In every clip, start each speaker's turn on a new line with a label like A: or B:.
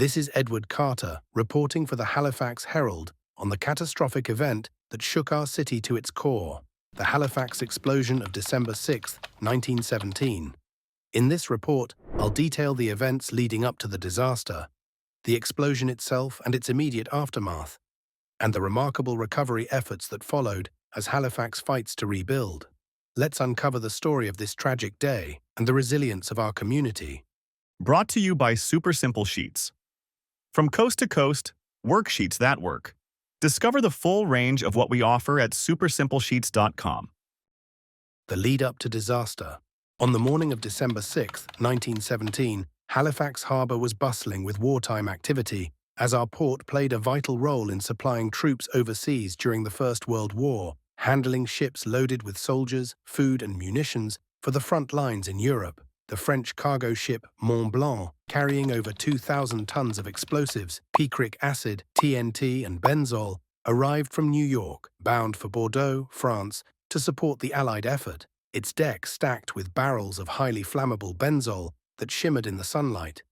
A: This is Edward Carter reporting for the Halifax Herald on the catastrophic event that shook our city to its core, the Halifax Explosion of December 6, 1917. In this report, I'll detail the events leading up to the disaster, the explosion itself and its immediate aftermath, and the remarkable recovery efforts that followed as Halifax fights to rebuild. Let's uncover the story of this tragic day and the resilience of our community.
B: Brought to you by Super Simple Sheets. From coast to coast, worksheets that work. Discover the full range of what we offer at supersimplesheets.com.
A: The lead up to disaster. On the morning of December 6, 1917, Halifax Harbour was bustling with wartime activity as our port played a vital role in supplying troops overseas during the First World War, handling ships loaded with soldiers, food and munitions for the front lines in Europe. The French cargo ship Mont-Blanc, carrying over 2,000 tons of explosives, picric acid, TNT and benzol, arrived from New York, bound for Bordeaux, France, to support the Allied effort, its deck stacked with barrels of highly flammable benzol that shimmered in the sunlight.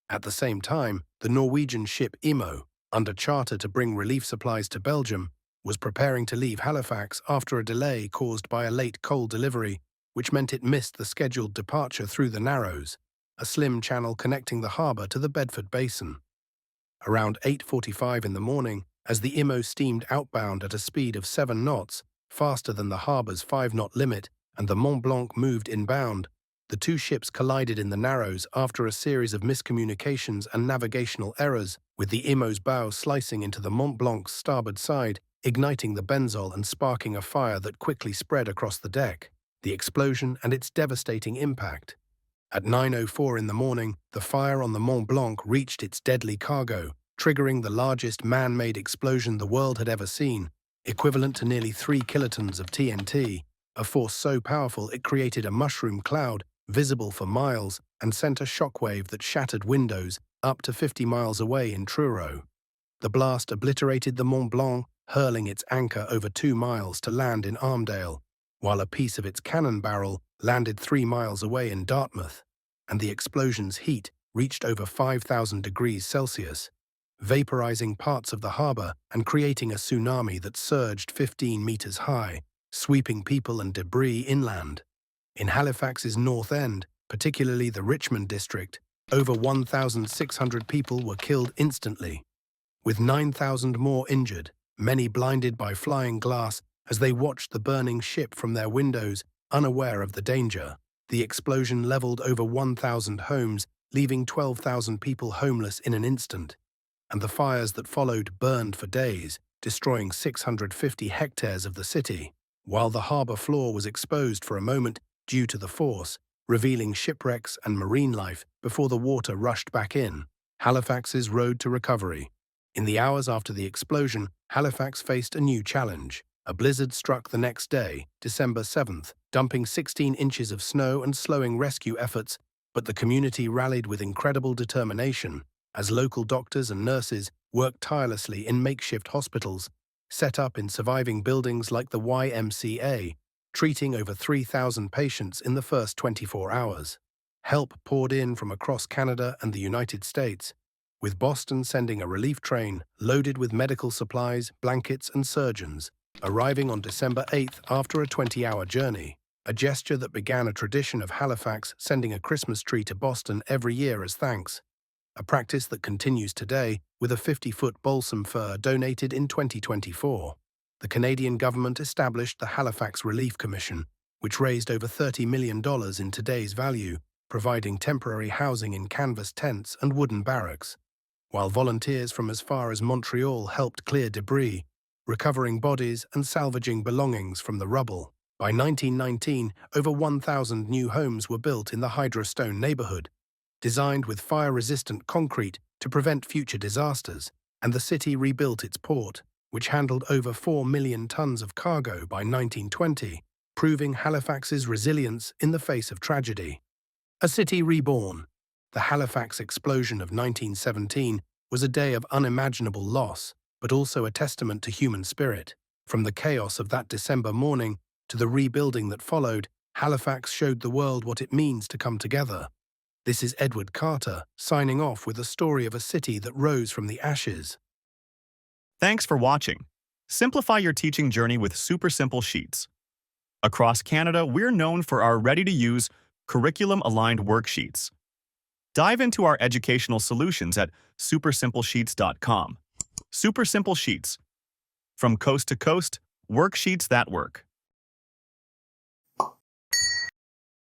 A: At the same time, the Norwegian ship Imo, under charter to bring relief supplies to Belgium, was preparing to leave Halifax after a delay caused by a late coal delivery, which meant it missed the scheduled departure through the Narrows, a slim channel connecting the harbour to the Bedford Basin. Around 8:45 in the morning, as the Imo steamed outbound at a speed of 7 knots, faster than the harbour's 5-knot limit, and the Mont-Blanc moved inbound, the two ships collided in the Narrows after a series of miscommunications and navigational errors, with the Imo's bow slicing into the Mont-Blanc's starboard side, igniting the benzol and sparking a fire that quickly spread across the deck. The explosion and its devastating impact. At 9:04 in the morning, the fire on the Mont-Blanc reached its deadly cargo, triggering the largest man-made explosion the world had ever seen, equivalent to nearly 3 kilotons of TNT, a force so powerful it created a mushroom cloud visible for miles and sent a shockwave that shattered windows up to 50 miles away in Truro. The blast obliterated the Mont-Blanc, hurling its anchor over 2 miles to land in Armdale, while a piece of its cannon barrel landed 3 miles away in Dartmouth, and the explosion's heat reached over 5,000 degrees Celsius, vaporizing parts of the harbour and creating a tsunami that surged 15 meters high, sweeping people and debris inland. In Halifax's North End, particularly the Richmond district, over 1,600 people were killed instantly, with 9,000 more injured, many blinded by flying glass as they watched the burning ship from their windows, unaware of the danger. The explosion leveled over 1,000 homes, leaving 12,000 people homeless in an instant, and the fires that followed burned for days, destroying 650 hectares of the city, while the harbour floor was exposed for a moment due to the force, revealing shipwrecks and marine life before the water rushed back in. Halifax's road to recovery. In the hours after the explosion, Halifax faced a new challenge. A blizzard struck the next day, December 7th, dumping 16 inches of snow and slowing rescue efforts, but the community rallied with incredible determination as local doctors and nurses worked tirelessly in makeshift hospitals, set up in surviving buildings like the YMCA, treating over 3,000 patients in the first 24 hours. Help poured in from across Canada and the United States, with Boston sending a relief train loaded with medical supplies, blankets and surgeons, arriving on December 8th after a 20-hour journey, a gesture that began a tradition of Halifax sending a Christmas tree to Boston every year as thanks, a practice that continues today with a 50-foot balsam fir donated in 2024. The Canadian government established the Halifax Relief Commission, which raised over $30 million in today's value, providing temporary housing in canvas tents and wooden barracks, while volunteers from as far as Montreal helped clear debris, recovering bodies and salvaging belongings from the rubble. By 1919, over 1,000 new homes were built in the Hydrostone neighbourhood, designed with fire-resistant concrete to prevent future disasters, and the city rebuilt its port, which handled over 4 million tons of cargo by 1920, proving Halifax's resilience in the face of tragedy. A city reborn. The Halifax Explosion of 1917 was a day of unimaginable loss, but also a testament to human spirit. From the chaos of that December morning to the rebuilding that followed, Halifax showed the world what it means to come together. This is Edward Carter, signing off with a story of a city that rose from the ashes.
B: Thanks for watching. Simplify your teaching journey with super simple sheets. Across Canada, we're known for our ready-to-use, curriculum-aligned worksheets. Dive into our educational solutions at supersimplesheets.com. Super Simple Sheets. From coast to coast, worksheets that work.